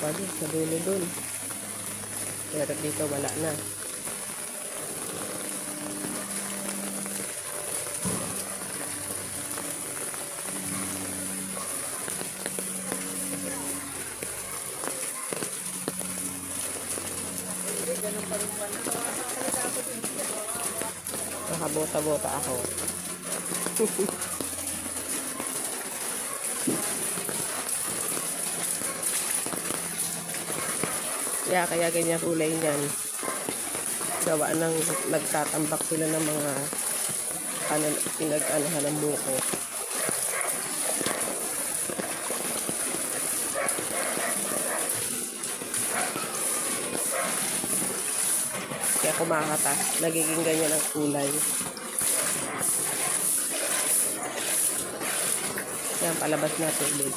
pa doon sa dulo doon. Pero dito wala na. Nakabota-bota ako. Kaya ganyan kulay niyan. Gawa ng nagtatambak sila ng mga pinag-anahan ng buko. Kaya kumakata, nagiging ganyan ang kulay. Yan, palabas na tubig.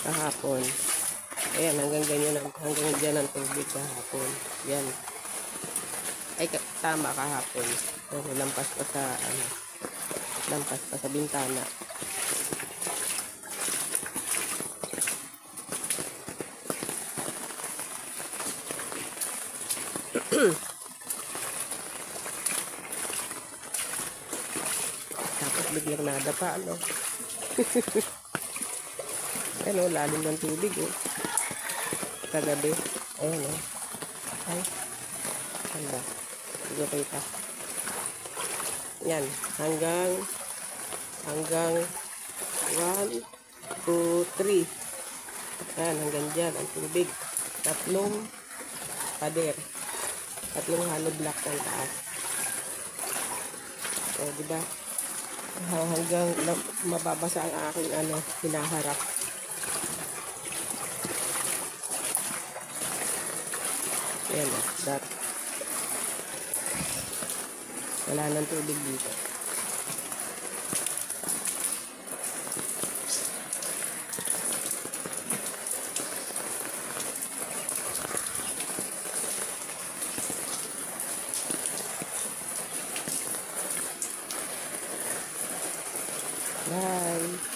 Kahapon. Ayan, hanggang dyan ang tubig kahapon. Yan. Ay, tama kahapon. Pero lampas pa sa bintana. Tapos biglang nadapa, ano? Ano, lalim ng tubig, oh. Kagabi. Ayan, oh. Ay. Handa. Sige, kita. Yan. Hanggang 1, 2, 3. Yan, hanggang dyan. Ang tubig. 3 pader. 3 hollow block ng taas. O, diba? Hanggang mababasa ang aking hinaharap. Ayan, that. Wala nang tubig dito. Bye.